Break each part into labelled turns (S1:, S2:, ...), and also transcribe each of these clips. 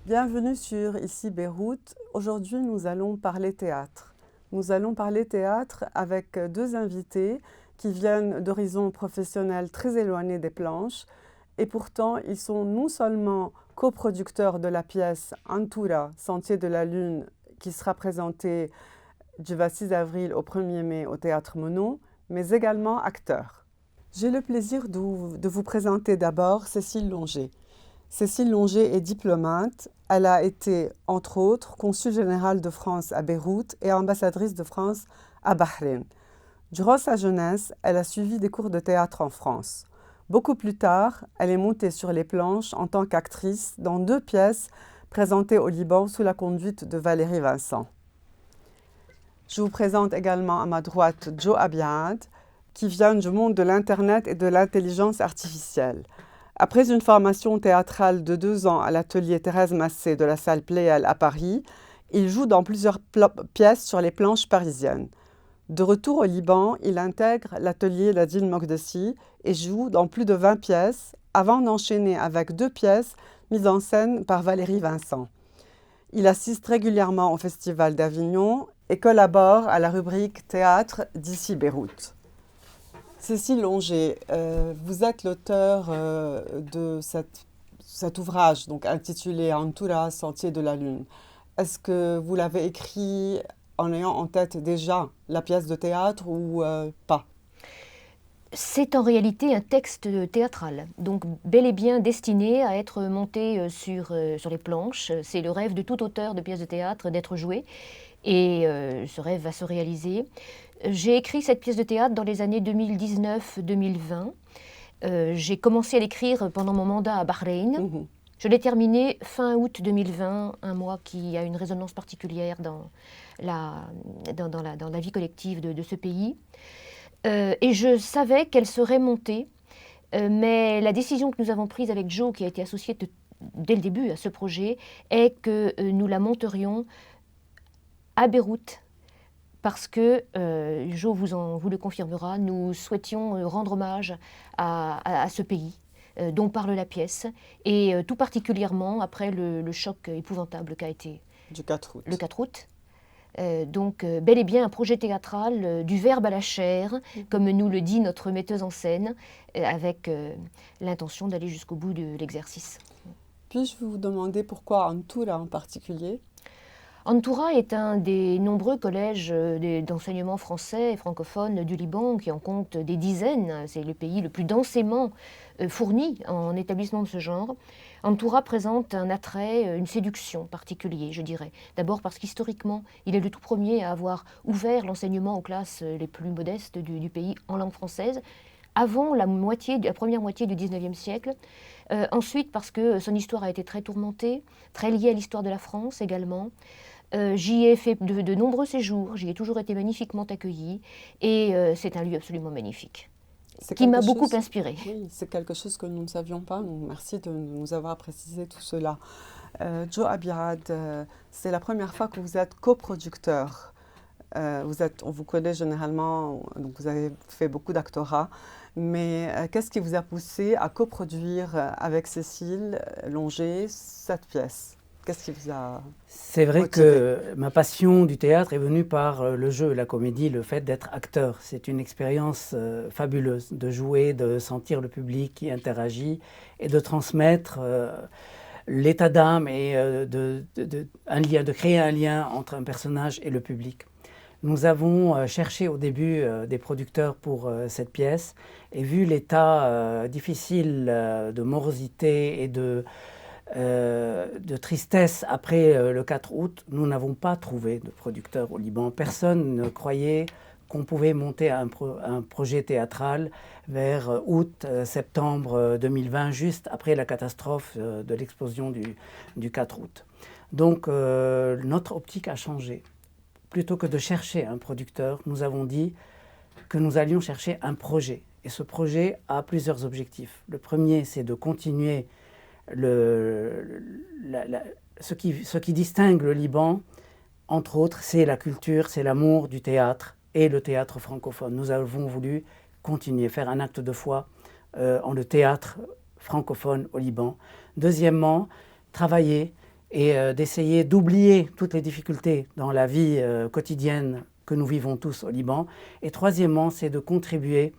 S1: Bienvenue sur Ici Beyrouth. Aujourd'hui, nous allons parler théâtre. Nous allons parler théâtre avec deux invités qui viennent d'horizons professionnels très éloignés des planches et pourtant ils sont non seulement coproducteurs de la pièce Antura, Sentier de la Lune, qui sera présentée du 26 avril au 1er mai au Théâtre Monod, mais également acteurs. J'ai le plaisir de vous présenter d'abord Cécile Longer. Cécile Longer est diplomate. Elle a été, entre autres, consul générale de France à Beyrouth et ambassadrice de France à Bahreïn. Durant sa jeunesse, elle a suivi des cours de théâtre en France. Beaucoup plus tard, elle est montée sur les planches en tant qu'actrice dans 2 pièces présentées au Liban sous la conduite de Valérie Vincent. Je vous présente également à ma droite Jo Abiad, qui vient du monde de l'Internet et de l'intelligence artificielle. Après une formation théâtrale de 2 ans à l'atelier Thérèse Massé de la salle Pleyel à Paris, il joue dans plusieurs pièces sur les planches parisiennes. De retour au Liban, il intègre l'atelier Ladine Mokdessi et joue dans plus de 20 pièces avant d'enchaîner avec 2 pièces mises en scène par Valérie Vincent. Il assiste régulièrement au Festival d'Avignon et collabore à la rubrique Théâtre d'Ici Beyrouth. Cécile Longer, vous êtes l'auteur de cet ouvrage donc intitulé Antura, Sentier de la Lune. Est-ce que vous l'avez écrit en ayant en tête déjà la pièce de théâtre ou pas?
S2: C'est en réalité un texte théâtral, donc bel et bien destiné à être monté sur les planches. C'est le rêve de tout auteur de pièces de théâtre d'être joué, et ce rêve va se réaliser. J'ai écrit cette pièce de théâtre dans les années 2019-2020. J'ai commencé à l'écrire pendant mon mandat à Bahreïn. Je l'ai terminé fin août 2020, un mois qui a une résonance particulière dans la vie collective de ce pays. Et je savais qu'elle serait montée, mais la décision que nous avons prise avec Jo, qui a été associée dès le début à ce projet, est que nous la monterions à Beyrouth, parce que, Jo vous le confirmera, nous souhaitions rendre hommage à ce pays dont parle la pièce, et tout particulièrement après le choc épouvantable qu'a été
S1: du 4 août.
S2: Le 4 août. Donc bel et bien un projet théâtral du verbe à la chair, comme nous le dit notre metteuse en scène, avec l'intention d'aller jusqu'au bout de l'exercice.
S1: Puis-je vous demander pourquoi Antura en particulier?
S2: Antura est un des nombreux collèges d'enseignement français et francophone du Liban, qui en compte des dizaines. C'est le pays le plus densément fourni en établissements de ce genre. Antura présente un attrait, une séduction particulière, je dirais. D'abord parce qu'historiquement, il est le tout premier à avoir ouvert l'enseignement aux classes les plus modestes du pays en langue française, avant la première moitié du XIXe siècle. Ensuite parce que son histoire a été très tourmentée, très liée à l'histoire de la France également. J'y ai fait de nombreux séjours, j'y ai toujours été magnifiquement accueillie, et c'est un lieu absolument magnifique, qui m'a beaucoup inspirée.
S1: Oui, c'est quelque chose que nous ne savions pas, donc merci de nous avoir précisé tout cela. Jo Abiad, c'est la première fois que vous êtes coproducteur. On vous connaît généralement, donc vous avez fait beaucoup d'actorat, mais qu'est-ce qui vous a poussé à coproduire avec Cécile Longer cette pièce? Qu'est-ce qui vous a
S3: C'est vrai
S1: motivé?
S3: que ma passion du théâtre est venue par le jeu, la comédie, le fait d'être acteur. C'est une expérience fabuleuse de jouer, de sentir le public qui interagit et de transmettre l'état d'âme et de créer un lien entre un personnage et le public. Nous avons cherché au début des producteurs pour cette pièce, et vu l'état difficile de morosité et de tristesse après le 4 août, nous n'avons pas trouvé de producteur au Liban. Personne ne croyait qu'on pouvait monter un projet théâtral vers août-septembre 2020, juste après la catastrophe de l'explosion du 4 août. Donc notre optique a changé. Plutôt que de chercher un producteur, nous avons dit que nous allions chercher un projet. Et ce projet a plusieurs objectifs. Le premier, c'est de continuer ce qui distingue le Liban, entre autres, c'est la culture, c'est l'amour du théâtre et le théâtre francophone. Nous avons voulu continuer, faire un acte de foi en le théâtre francophone au Liban. Deuxièmement, travailler et d'essayer d'oublier toutes les difficultés dans la vie quotidienne que nous vivons tous au Liban. Et troisièmement, c'est de contribuer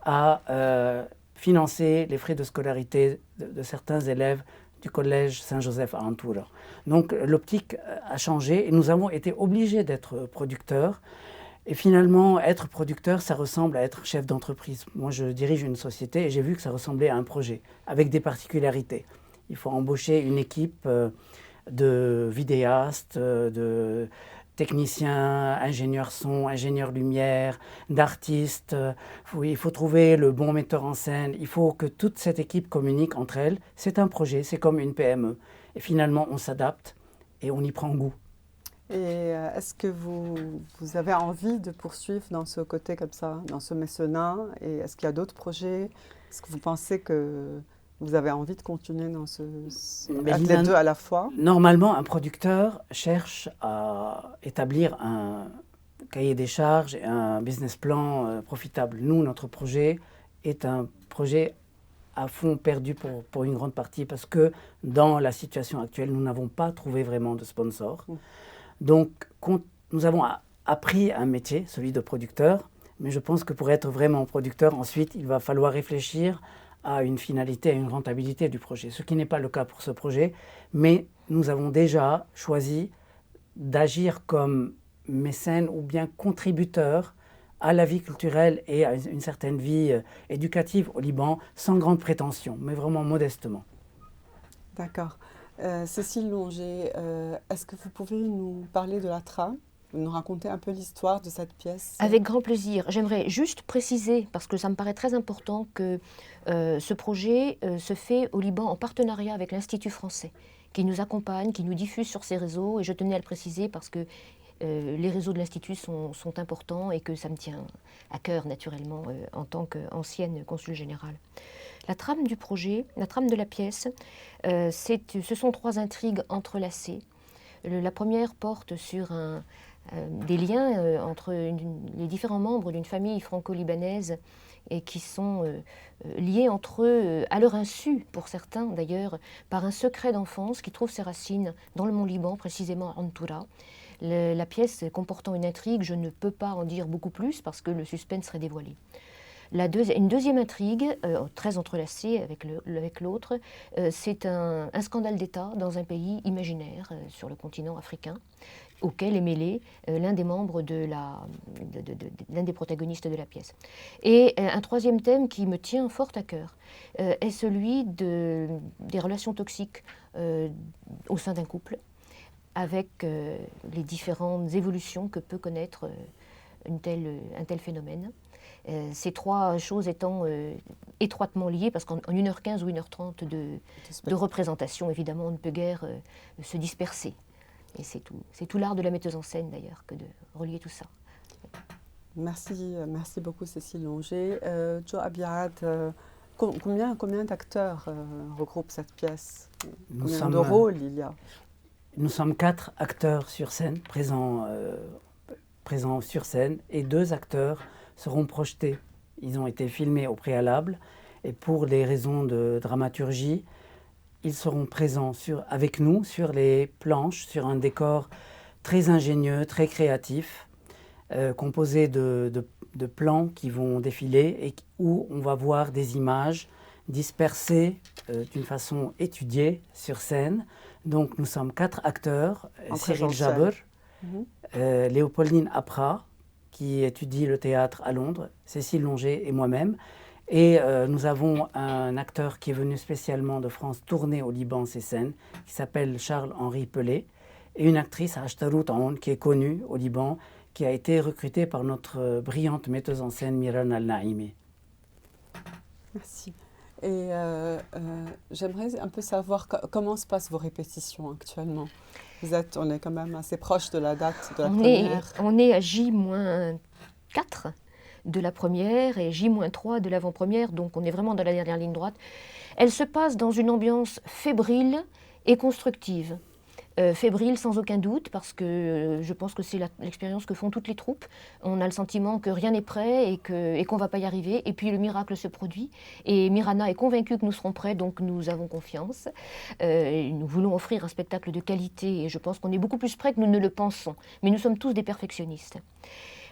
S3: à financer les frais de scolarité de certains élèves du collège Saint-Joseph à Antoura. Donc l'optique a changé et nous avons été obligés d'être producteurs. Et finalement, être producteur, ça ressemble à être chef d'entreprise. Moi, je dirige une société et j'ai vu que ça ressemblait à un projet, avec des particularités. Il faut embaucher une équipe de vidéastes, de techniciens, ingénieurs son, ingénieurs lumière, d'artistes. Il faut trouver le bon metteur en scène. Il faut que toute cette équipe communique entre elles. C'est un projet, c'est comme une PME. Et finalement, on s'adapte et on y prend goût.
S1: Et est-ce que vous avez envie de poursuivre dans ce côté comme ça, dans ce mécénat? Et est-ce qu'il y a d'autres projets? Est-ce que vous pensez que vous avez envie de continuer dans les deux à la fois?
S3: Normalement, un producteur cherche à établir un cahier des charges et un business plan profitable. Nous, notre projet est un projet à fond perdu pour une grande partie parce que dans la situation actuelle, nous n'avons pas trouvé vraiment de sponsors. Donc, nous avons appris un métier, celui de producteur, mais je pense que pour être vraiment producteur, ensuite, il va falloir réfléchir à une finalité, à une rentabilité du projet, ce qui n'est pas le cas pour ce projet, mais nous avons déjà choisi d'agir comme mécène ou bien contributeur à la vie culturelle et à une certaine vie éducative au Liban, sans grande prétention, mais vraiment modestement.
S1: D'accord. Cécile Longer, est-ce que vous pouvez nous parler de la trame, nous raconter un peu l'histoire de cette pièce?
S2: Avec grand plaisir. J'aimerais juste préciser, parce que ça me paraît très important, que ce projet se fait au Liban en partenariat avec l'Institut français, qui nous accompagne, qui nous diffuse sur ses réseaux, et je tenais à le préciser parce que les réseaux de l'Institut sont importants et que ça me tient à cœur naturellement en tant qu'ancienne consul générale. La trame du projet, la trame de la pièce, ce sont 3 intrigues entrelacées. La première porte sur des liens entre les différents membres d'une famille franco-libanaise et qui sont liés entre eux, à leur insu pour certains d'ailleurs, par un secret d'enfance qui trouve ses racines dans le mont Liban, précisément à Antoura. La pièce comportant une intrigue, je ne peux pas en dire beaucoup plus parce que le suspense serait dévoilé. Une deuxième intrigue, très entrelacée avec l'autre, c'est un scandale d'État dans un pays imaginaire sur le continent africain, auquel est mêlé l'un des membres l'un des protagonistes de la pièce. Et un troisième thème qui me tient fort à cœur est celui des relations toxiques au sein d'un couple, avec les différentes évolutions que peut connaître un tel phénomène. Ces 3 choses étant étroitement liées, parce qu'en 1h15 ou 1h30 de représentation, évidemment, on ne peut guère se disperser. Et c'est tout l'art de la metteuse en scène, d'ailleurs, que de relier tout ça.
S1: Merci beaucoup, Cécile Longer. Joe Abiad, combien d'acteurs regroupe cette pièce? Combien de rôles il y a?
S3: Nous sommes 4 acteurs sur scène, présents sur scène, et 2 acteurs seront projetés. Ils ont été filmés au préalable, et pour des raisons de dramaturgie, ils seront présents avec nous sur les planches, sur un décor très ingénieux, très créatif, composé de plans qui vont défiler et où on va voir des images dispersées d'une façon étudiée sur scène. Donc nous sommes 4 acteurs, Cyril Jaber, Léopoldine Apra, qui étudie le théâtre à Londres, Cécile Longer et moi-même. Et nous avons un acteur qui est venu spécialement de France tourner au Liban ces scènes, qui s'appelle Charles-Henri Pelé, et une actrice, Ashtarut Aoun, qui est connue au Liban, qui a été recrutée par notre brillante metteuse en scène Miran Al-Naimi.
S1: Merci. Et j'aimerais un peu savoir comment se passent vos répétitions actuellement. On est quand même assez proche de la date de la première.
S2: On est à J-4 de la première et J-3 de l'avant-première, donc on est vraiment dans la dernière ligne droite. Elle se passe dans une ambiance fébrile et constructive. fébrile sans aucun doute, parce que je pense que c'est l'expérience que font toutes les troupes. On a le sentiment que rien n'est prêt et qu'on ne va pas y arriver. Et puis le miracle se produit. Et Mirana est convaincue que nous serons prêts, donc nous avons confiance. Nous voulons offrir un spectacle de qualité et je pense qu'on est beaucoup plus prêts que nous ne le pensons. Mais nous sommes tous des perfectionnistes.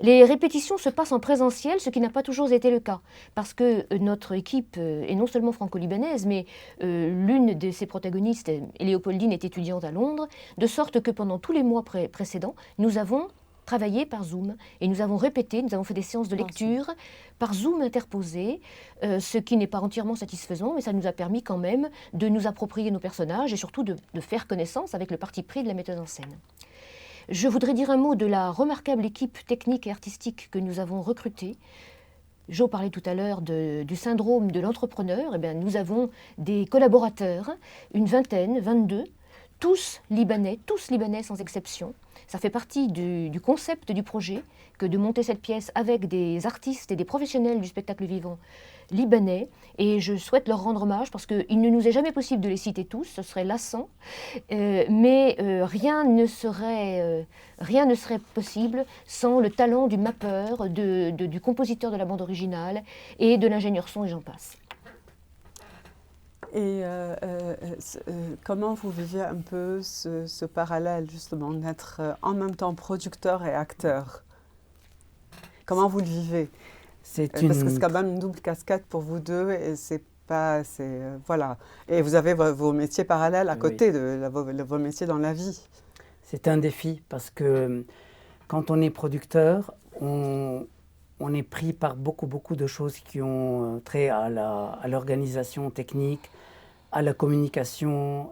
S2: Les répétitions se passent en présentiel, ce qui n'a pas toujours été le cas, parce que notre équipe est non seulement franco-libanaise, mais l'une de ses protagonistes, Léopoldine, est étudiante à Londres, de sorte que pendant tous les mois précédents, nous avons travaillé par Zoom et nous avons répété, nous avons fait des séances de lecture par Zoom interposé, ce qui n'est pas entièrement satisfaisant, mais ça nous a permis quand même de nous approprier nos personnages et surtout de faire connaissance avec le parti pris de la méthode en scène. Je voudrais dire un mot de la remarquable équipe technique et artistique que nous avons recrutée. Jo parlait tout à l'heure du syndrome de l'entrepreneur. Eh bien, nous avons des collaborateurs, une vingtaine, 22, tous libanais sans exception. Ça fait partie du concept du projet que de monter cette pièce avec des artistes et des professionnels du spectacle vivant libanais, et je souhaite leur rendre hommage parce qu'il ne nous est jamais possible de les citer tous, ce serait lassant, mais rien ne serait possible sans le talent du mappeur, du compositeur de la bande originale et de l'ingénieur son, et j'en passe.
S1: Et comment vous vivez un peu ce parallèle, justement, d'être en même temps producteur et acteur? Comment vous le vivez? Parce que c'est quand même une double casquette pour vous deux, et voilà. Et vous avez vos métiers parallèles à côté de vos métiers dans la vie.
S3: C'est un défi, parce que quand on est producteur, on est pris par beaucoup de choses qui ont trait à l'organisation technique, à la communication,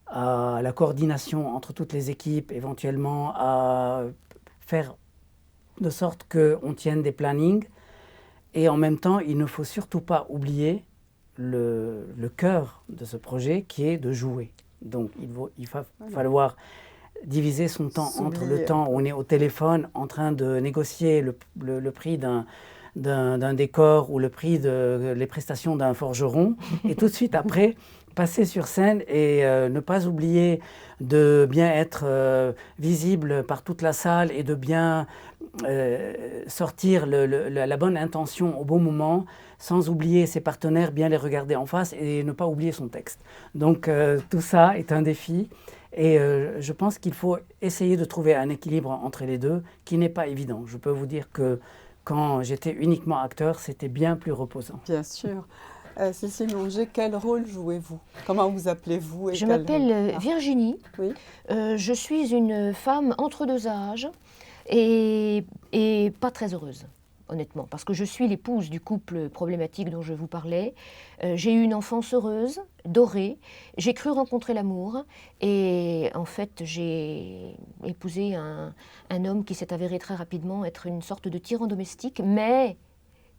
S3: à la coordination entre toutes les équipes, éventuellement à faire de sorte qu'on tienne des plannings. Et en même temps, il ne faut surtout pas oublier le cœur de ce projet, qui est de jouer. Donc il va falloir diviser son temps entre le temps où on est au téléphone en train de négocier le prix d'un décor ou le prix les prestations d'un forgeron, et tout de suite après passer sur scène et ne pas oublier de bien être visible par toute la salle et de bien sortir la bonne intention au bon moment, sans oublier ses partenaires, bien les regarder en face et ne pas oublier son texte. Donc tout ça est un défi, et je pense qu'il faut essayer de trouver un équilibre entre les deux qui n'est pas évident. Je peux vous dire que quand j'étais uniquement acteur, c'était bien plus reposant.
S1: Bien sûr. Cécile Longer, quel rôle jouez-vous? Comment vous appelez-vous?
S2: Je m'appelle Virginie.
S1: Oui.
S2: Je suis une femme entre deux âges et pas très heureuse, honnêtement, parce que je suis l'épouse du couple problématique dont je vous parlais. J'ai eu une enfance heureuse, dorée, j'ai cru rencontrer l'amour, et en fait j'ai épousé un homme qui s'est avéré très rapidement être une sorte de tyran domestique, mais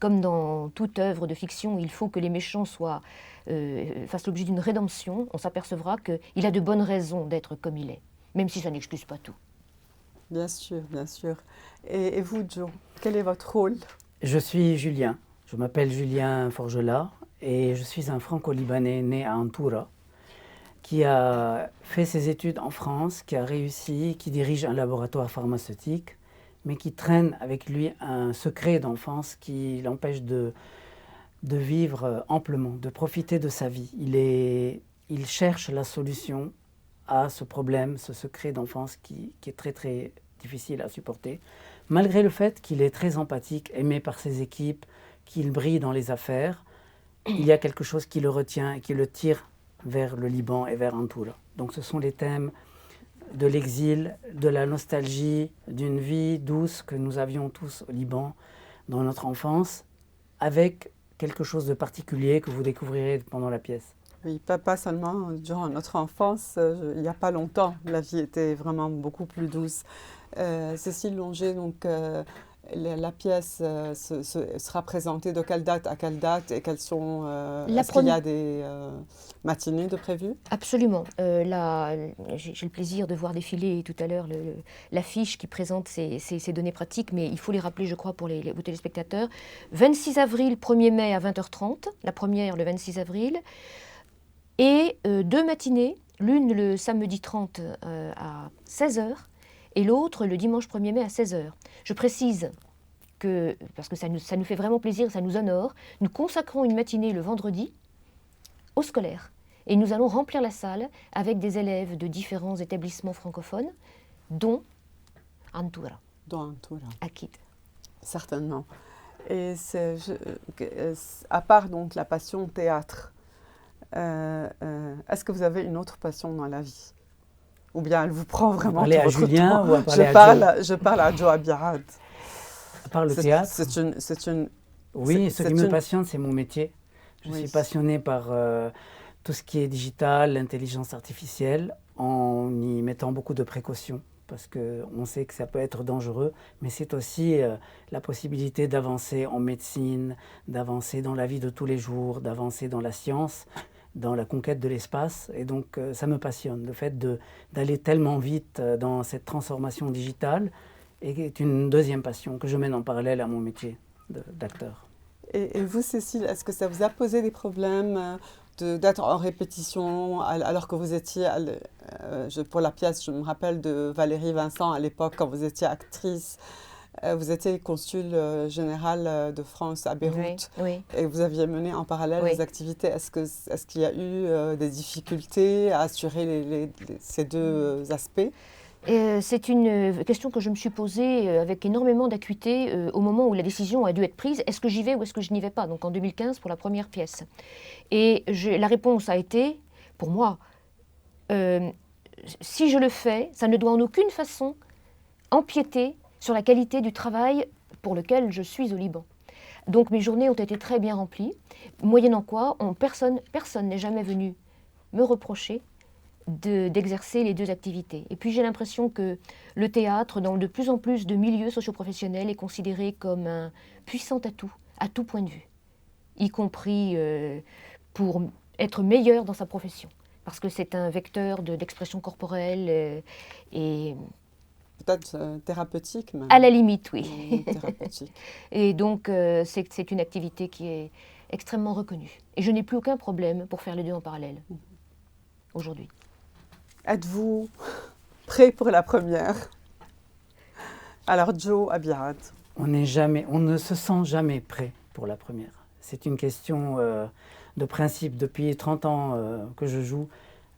S2: comme dans toute œuvre de fiction, il faut que les méchants fassent l'objet d'une rédemption. On s'apercevra qu'il a de bonnes raisons d'être comme il est, même si ça n'excuse pas tout.
S1: Bien sûr, bien sûr. Et vous, Jo, quel est votre rôle?
S3: Je suis Julien. Je m'appelle Julien Forgelat et je suis un franco-libanais né à Antoura, qui a fait ses études en France, qui a réussi, qui dirige un laboratoire pharmaceutique, mais qui traîne avec lui un secret d'enfance qui l'empêche de vivre amplement, de profiter de sa vie. Il cherche la solution à ce problème, ce secret d'enfance qui est très très difficile à supporter, malgré le fait qu'il est très empathique, aimé par ses équipes, qu'il brille dans les affaires. Il y a quelque chose qui le retient et qui le tire vers le Liban et vers Antoura. Donc ce sont les thèmes de l'exil, de la nostalgie, d'une vie douce que nous avions tous au Liban dans notre enfance, avec quelque chose de particulier que vous découvrirez pendant la pièce.
S1: Oui, pas seulement durant notre enfance, il n'y a pas longtemps, la vie était vraiment beaucoup plus douce. Cécile Longer, donc, la pièce sera présentée de quelle date à quelle date, et quelles sont... est-ce qu'il y a des matinées de prévues? Absolument.
S2: J'ai le plaisir de voir défiler tout à l'heure l'affiche qui présente ces données pratiques, mais il faut les rappeler, je crois, pour vos téléspectateurs. 26 avril, 1er mai à 20h30, la première le 26 avril, et 2 matinées, l'une le samedi 30 à 16 h et l'autre le dimanche 1er mai à 16 h. Je précise que, parce que ça nous fait vraiment plaisir, ça nous honore, nous consacrons une matinée le vendredi aux scolaires. Et nous allons remplir la salle avec des élèves de différents établissements francophones, dont Antura, à Kid.
S1: Certainement. Et à part donc la passion théâtre, est-ce que vous avez une autre passion dans la vie? Ou bien elle vous prend vraiment tout votre
S3: Julien
S1: temps?
S3: Ou à parler à Joe?
S1: Je parle à Joe Abiad.
S3: À part le théâtre?
S1: Oui,
S3: ce qui me passionne, c'est mon métier. Je suis passionné par tout ce qui est digital, l'intelligence artificielle, en y mettant beaucoup de précautions, parce qu'on sait que ça peut être dangereux, mais c'est aussi la possibilité d'avancer en médecine, d'avancer dans la vie de tous les jours, d'avancer dans la science, dans la conquête de l'espace. Et donc ça me passionne, le fait d'aller tellement vite dans cette transformation digitale est une deuxième passion que je mène en parallèle à mon métier d'acteur.
S1: Et vous, Cécile, est-ce que ça vous a posé des problèmes d'être en répétition alors que vous étiez, pour la pièce, je me rappelle de Valérie Vincent à l'époque, quand vous étiez actrice, vous étiez consul général de France à Beyrouth, et vous aviez mené en parallèle les activités. Est-ce qu'il y a eu des difficultés à assurer ces deux aspects?
S2: C'est une question que je me suis posée avec énormément d'acuité au moment où la décision a dû être prise. Est-ce que j'y vais ou est-ce que je n'y vais pas? Donc en 2015 pour la première pièce. Et la réponse a été, pour moi, si je le fais, ça ne doit en aucune façon empiéter sur la qualité du travail pour lequel je suis au Liban. Donc mes journées ont été très bien remplies, moyennant quoi personne n'est jamais venu me reprocher d'exercer les deux activités. Et puis j'ai l'impression que le théâtre, dans de plus en plus de milieux socioprofessionnels, est considéré comme un puissant atout, à tout point de vue, y compris pour être meilleur dans sa profession, parce que c'est un vecteur d'expression corporelle et
S1: peut-être thérapeutique même.
S2: À la limite, oui.
S1: Thérapeutique.
S2: Et donc c'est une activité qui est extrêmement reconnue. Et je n'ai plus aucun problème pour faire les deux en parallèle, aujourd'hui.
S1: Êtes-vous prêt pour la première? Alors, Joe Abiad.
S3: On ne se sent jamais prêt pour la première. C'est une question de principe. Depuis 30 ans que je joue,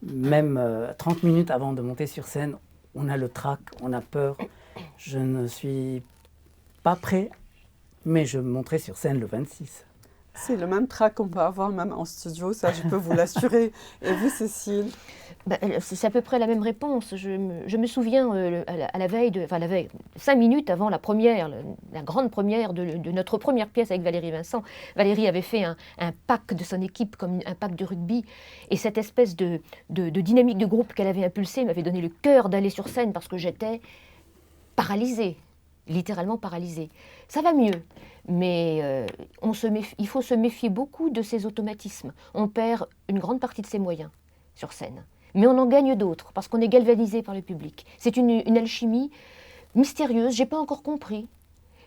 S3: même 30 minutes avant de monter sur scène, on a le trac, on a peur. Je ne suis pas prêt, mais je monterai sur scène le 26.
S1: C'est le même trac qu'on peut avoir même en studio, ça je peux vous l'assurer. Et vous, Cécile?
S2: C'est à peu près la même réponse. Je me souviens à la veille, 5 minutes avant la première, la grande première de notre première pièce avec Valérie Vincent. Valérie avait fait un pack de son équipe comme un pack de rugby. Et cette espèce de dynamique de groupe qu'elle avait impulsée m'avait donné le cœur d'aller sur scène parce que j'étais paralysée, littéralement paralysée. Ça va mieux, mais il faut se méfier beaucoup de ces automatismes. On perd une grande partie de ses moyens sur scène. Mais on en gagne d'autres, parce qu'on est galvanisé par le public. C'est une alchimie mystérieuse, je n'ai pas encore compris.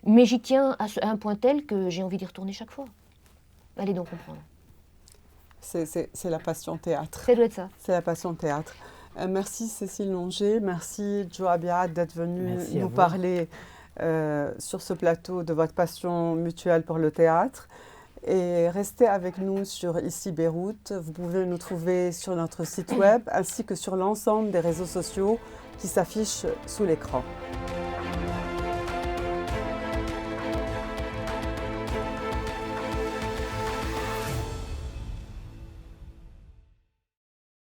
S2: Mais j'y tiens à un point tel que j'ai envie d'y retourner chaque fois. Allez donc comprendre.
S1: C'est la passion théâtre.
S2: Ça doit être ça.
S1: C'est la passion théâtre. Merci Cécile Longer, merci Joe Abiad d'être venu nous parler sur ce plateau de votre passion mutuelle pour le théâtre. Et restez avec nous sur Ici Beyrouth. Vous pouvez nous trouver sur notre site web ainsi que sur l'ensemble des réseaux sociaux qui s'affichent sous l'écran.